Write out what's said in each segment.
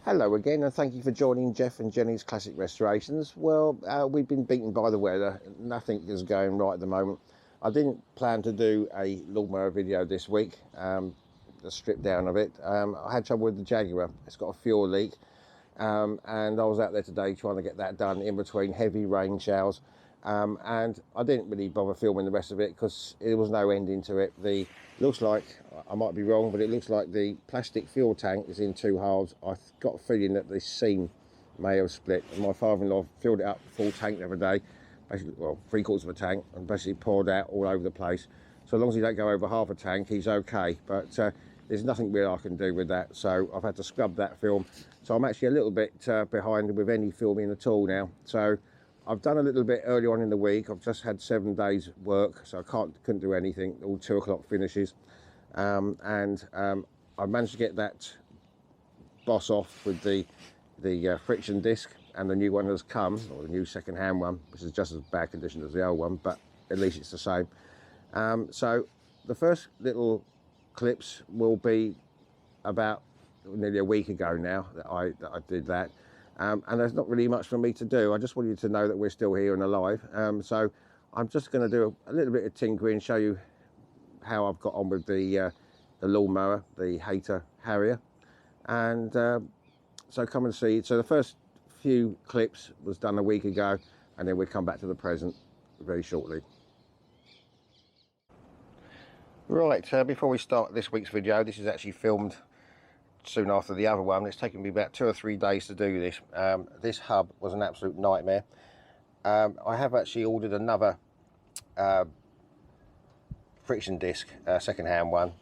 Hello again, and thank you for joining Jeff and Jenny's Classic Restorations. Well, we've been beaten by the weather. Nothing is going right at the moment. I didn't plan to do a lawnmower video this week, the strip down of it. I had trouble with the Jaguar. It's got a fuel leak, and I was out there today trying to get that done in between heavy rain showers. And I didn't really bother filming the rest of it because there was no ending to it. Looks like, I might be wrong, but it looks like the plastic fuel tank is in two halves. I've got a feeling that the seam may have split. And my father-in-law filled it up full tank the other day, basically, well, 3/4 of a tank, and basically poured out all over the place. So as long as he don't go over half a tank, he's okay. But there's nothing real I can do with that, so I've had to scrub that film. So I'm actually a little bit behind with any filming at all now. So I've done a little bit early on in the week. I've just had 7 days work, so I couldn't do anything. All 2 o'clock finishes, and I managed to get that boss off with the friction disc, and the new one has come, or the new second-hand one, which is just as bad condition as the old one, but at least it's the same. So the first little clips will be about nearly a week ago now that I did that. And there's not really much for me to do. I just want you to know that we're still here and alive. So I'm just going to do a little bit of tinkering, show you how I've got on with the lawnmower, the Hayter Harrier. And so come and see. So the first few clips was done a week ago, and then we'll come back to the present very shortly. Right, before we start this week's video, this is actually filmed soon after the other one. It's taken me about 2 or 3 days to do this. This hub was an absolute nightmare. I have actually ordered another friction disc, second-hand one,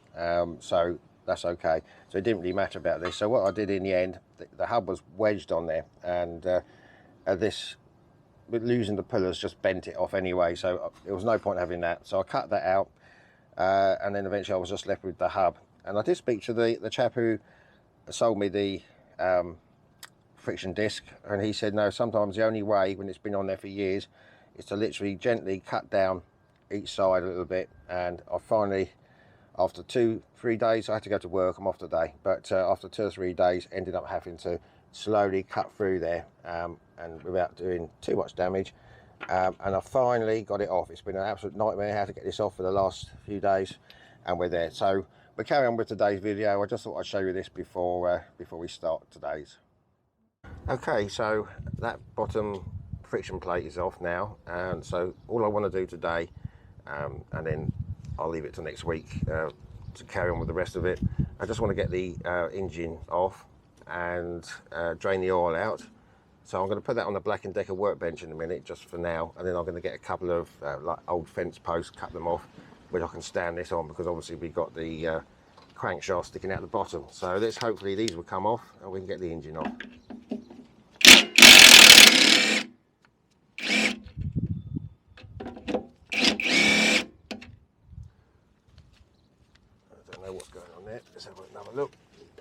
so that's okay. So it didn't really matter about this. So what I did in the end, the hub was wedged on there, and this, with losing the pillars, just bent it off anyway, so there was no point having that. So I cut that out, and then eventually I was just left with the hub. And I did speak to the chap who sold me the friction disc, and he said no, sometimes the only way, when it's been on there for years, is to literally gently cut down each side a little bit. And I finally, after 2-3 days, I had to go to work, I'm off today, but after 2 or 3 days ended up having to slowly cut through there, and without doing too much damage, and I finally got it off. It's been an absolute nightmare how to get this off for the last few days, and we're there. So we'll carry on with today's video. I just thought I'd show you this before we start today's. Okay, so that bottom friction plate is off now, and so all I want to do today, and then I'll leave it till next week to carry on with the rest of it. I just want to get the engine off and drain the oil out. So I'm going to put that on the Black & Decker workbench in a minute, just for now, and then I'm going to get a couple of like old fence posts, cut them off, which I can stand this on, because obviously we've got the crankshaft sticking out the bottom. So let's hopefully these will come off and we can get the engine off. I don't know what's going on there. Let's have another look.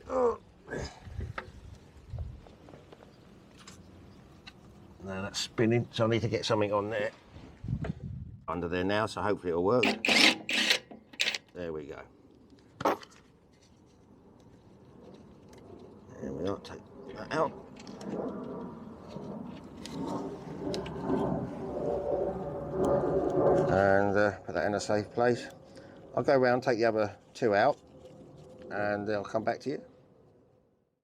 Oh. Now that's spinning, so I need to get something on there, under there now, so hopefully it'll work. There we go. There we are, take that out. And put that in a safe place. I'll go around, take the other 2 out, and I'll come back to you.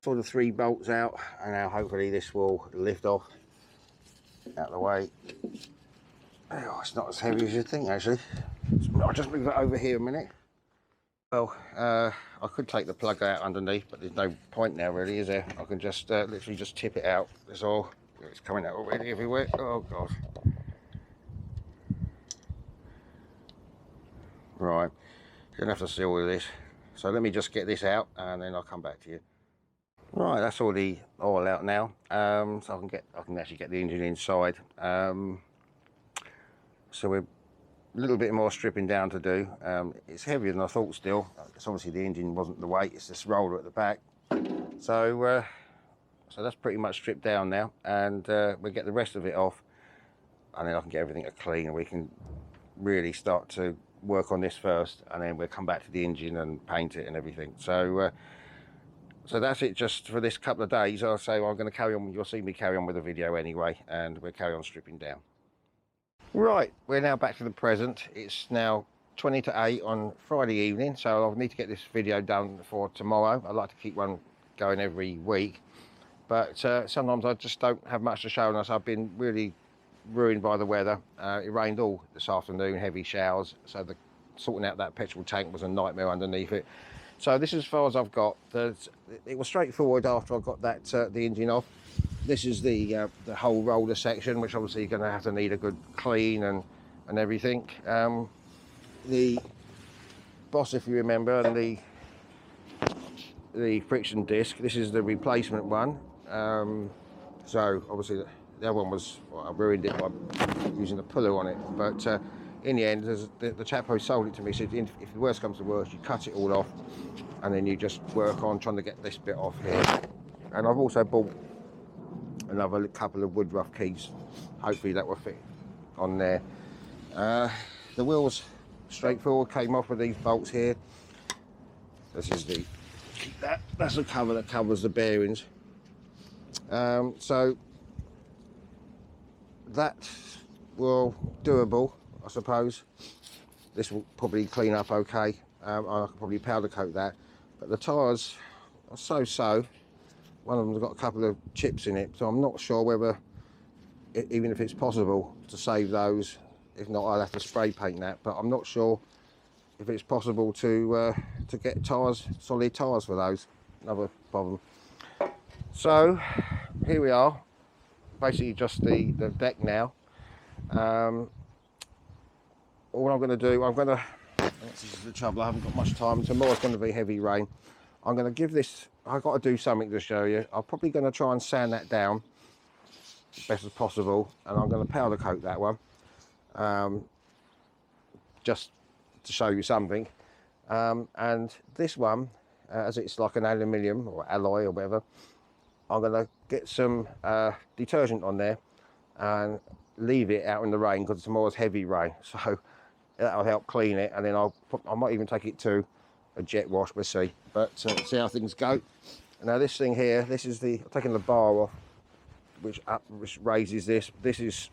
Saw the 3 bolts out, and now hopefully this will lift off. Out of the way. Oh, it's not as heavy as you'd think, actually. I'll just move it over here a minute. Well, I could take the plug out underneath, but there's no point now, really, is there? I can just literally just tip it out. That's all. It's coming out already everywhere. Oh god. Right, you're gonna have to see all of this. So let me just get this out, and then I'll come back to you. Right, that's all the oil out now, so I can actually get the engine inside. So we're a little bit more stripping down to do. It's heavier than I thought still. It's obviously the engine wasn't the weight, it's this roller at the back. So so that's pretty much stripped down now, and we'll get the rest of it off, and then I can get everything clean, and we can really start to work on this first, and then we'll come back to the engine and paint it and everything. So So that's it just for this couple of days. I'll say I'm going to carry on, you'll see me carry on with the video anyway, and we'll carry on stripping down. Right, we're now back to the present. It's now 20 to 8 on Friday evening, so I'll need to get this video done for tomorrow. I'd like to keep one going every week, but sometimes I just don't have much to show on us. I've been really ruined by the weather. It rained all this afternoon, heavy showers, so sorting out that petrol tank was a nightmare underneath it. So this is as far as I've got. It was straightforward after I got that the engine off. This is the whole roller section, which obviously you're going to have to need a good clean and everything. The boss, if you remember, and the friction disc. This is the replacement one. So obviously the other one was, well, I ruined it by using a puller on it. But in the end, the chap who sold it to me said, if the worst comes to worst, you cut it all off, and then you just work on trying to get this bit off here. And I've also bought another couple of wood rough keys. Hopefully that will fit on there. The wheels, straightforward, came off with these bolts here. This is that's the cover that covers the bearings. So that will doable, I suppose. This will probably clean up okay. I could probably powder coat that, but the tyres are so. One of them's got a couple of chips in it, so I'm not sure whether, even if it's possible to save those. If not, I'll have to spray paint that, but I'm not sure if it's possible to get tyres, solid tyres for those. Another problem. So here we are, basically just the deck now. All I'm going to do, this is the trouble, I haven't got much time. Tomorrow's going to be heavy rain. I'm going to give this, I've got to do something to show you. I'm probably going to try and sand that down as best as possible, and I'm going to powder coat that one, just to show you something. And this one, as it's like an aluminium or alloy or whatever, I'm going to get some detergent on there and leave it out in the rain, because tomorrow's heavy rain, so that'll help clean it. And then I might even take it to a jet wash, we'll see. But see how things go. Now this thing here, this is I've taken the bar off, which raises this. This is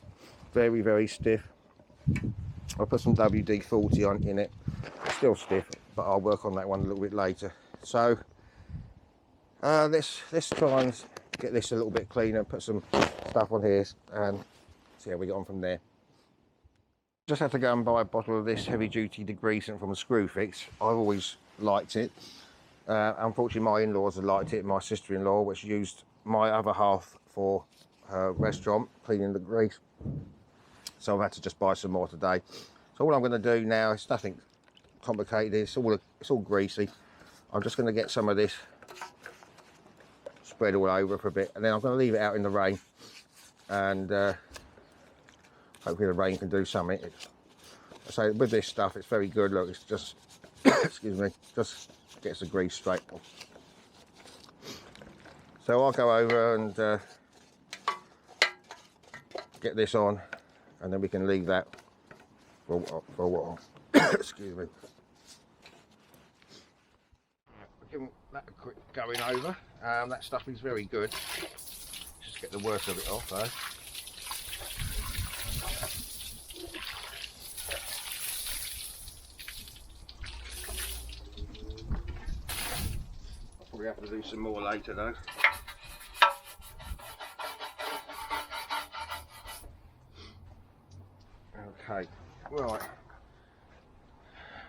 very stiff. I'll put some WD-40 in it. It's still stiff, but I'll work on that one a little bit later. So let's try and get this a little bit cleaner, put some stuff on here and see how we get on from there. Just had to go and buy a bottle of this heavy duty degreasant from Screwfix. I've always liked it. Unfortunately my in-laws have liked it, my sister-in-law, which used my other half for her restaurant, cleaning the grease. So I've had to just buy some more today. So all I'm going to do now, it's nothing complicated, it's all greasy. I'm just going to get some of this spread all over for a bit, and then I'm going to leave it out in the rain, and hopefully the rain can do something. So with this stuff, it's very good. Look, it's just excuse me, just gets the grease straight off. So I'll go over and get this on, and then we can leave that for a while. Excuse me. Give that a quick going over. That stuff is very good. Just get the worst of it off though. I'll probably have to do some more later though. Okay, right.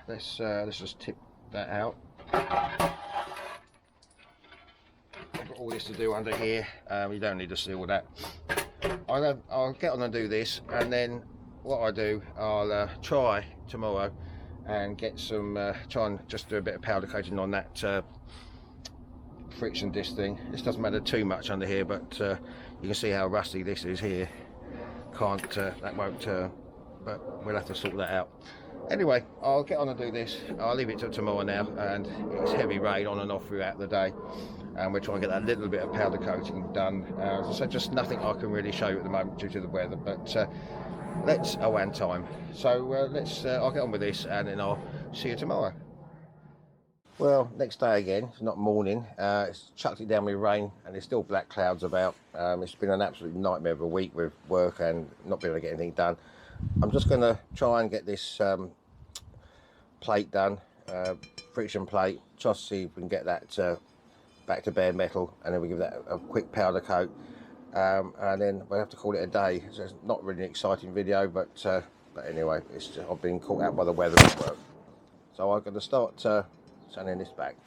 Let's just tip that out. I've got all this to do under here. You don't need to see all that. I'll get on and do this, and then what I do, I'll try tomorrow and get some, try and just do a bit of powder coating on that friction disc thing. This doesn't matter too much under here, but you can see how rusty this is here. That won't turn, but we'll have to sort that out. Anyway, I'll get on and do this. I'll leave it till tomorrow now, and it's heavy rain on and off throughout the day, and we're trying to get that little bit of powder coating done. So just nothing I can really show you at the moment due to the weather, but and time. So I'll get on with this, and then I'll see you tomorrow. Well, next day again, it's not morning, it's chucked it down with rain and there's still black clouds about. It's been an absolute nightmare of a week with work and not being able to get anything done. I'm just going to try and get this plate done, friction plate, just see if we can get that back to bare metal, and then we give that a quick powder coat, and then we'll have to call it a day. So it's not really an exciting video, but anyway, I've been caught out by the weather at work. So I'm going to start sanding this back.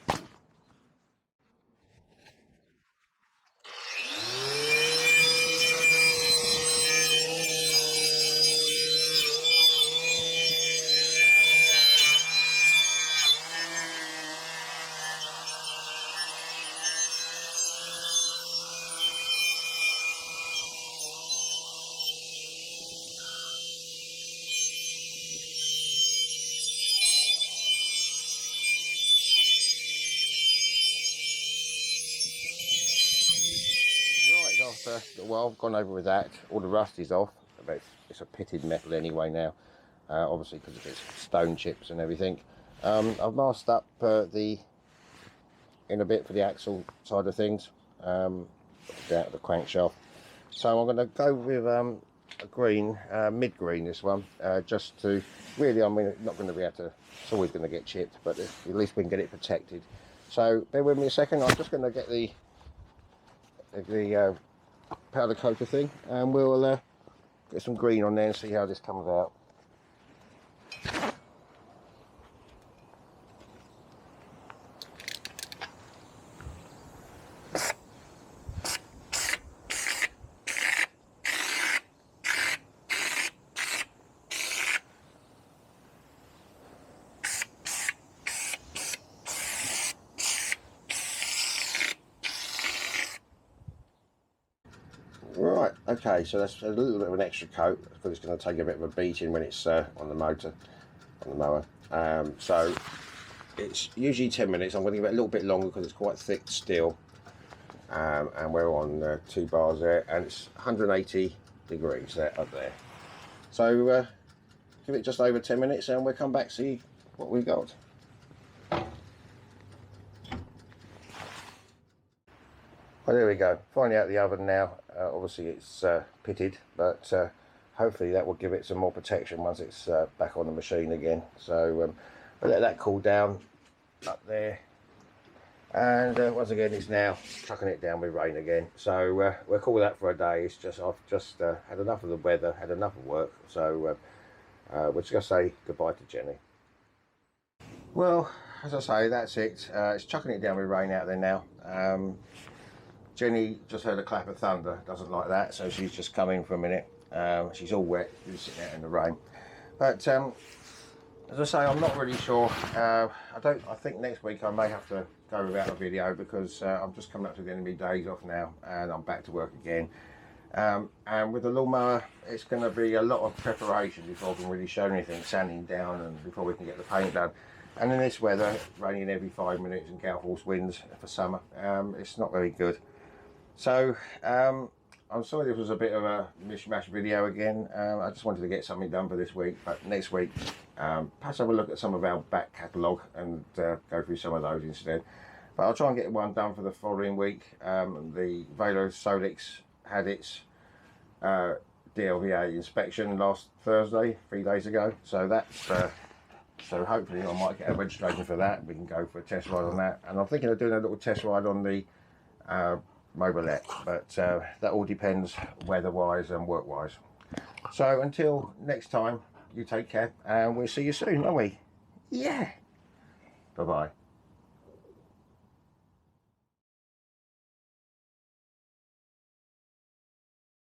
After a while, I've gone over with that, all the rust is off, but it's a pitted metal anyway now, obviously because of its stone chips and everything. I've masked up the inner bit for the axle side of things, the crankshaft. So I'm going to go with a green, mid-green this one, just to really, I mean, not going to be able to, it's always going to get chipped, but at least we can get it protected. So bear with me a second, I'm just going to get the powder coater thing, and we'll get some green on there and see how this comes out. Right, okay, so that's a little bit of an extra coat because it's going to take a bit of a beating when it's on the motor, on the mower. So it's usually 10 minutes. I'm going to give it a little bit longer because it's quite thick steel. And we're on 2 bars there, and it's 180 degrees there, up there. So give it just over 10 minutes and we'll come back see what we've got. Well, there we go, finally out the oven now. Obviously it's pitted, but hopefully that will give it some more protection once it's back on the machine again. So we'll let that cool down up there, and once again it's now chucking it down with rain again. So we'll call that for a day. It's just, I've just had enough of the weather, had enough of work, so we're just going to say goodbye to Jenny. Well, as I say, that's it. It's chucking it down with rain out there now. Jenny just heard a clap of thunder, doesn't like that, so she's just come in for a minute. She's all wet, she's sitting out in the rain. But as I say, I'm not really sure. I think next week I may have to go without a video because I'm just coming up to the end of my days off now and I'm back to work again. And with the lawnmower, it's going to be a lot of preparation before I can really show anything, sanding down, and before we can get the paint done. And in this weather, raining every 5 minutes and gale force winds for summer, it's not very good. So I'm sorry this was a bit of a mishmash video again. I just wanted to get something done for this week, but next week perhaps have a look at some of our back catalogue and go through some of those instead. But I'll try and get one done for the following week. The Velo Solix had its DLVA inspection last Thursday, 3 days ago, so that's so hopefully I might get a registration for that. We can go for a test ride on that, and I'm thinking of doing a little test ride on the mobilette, but that all depends weather-wise and work-wise. So until next time, you take care, and we'll see you soon, won't we? Yeah. Bye-bye.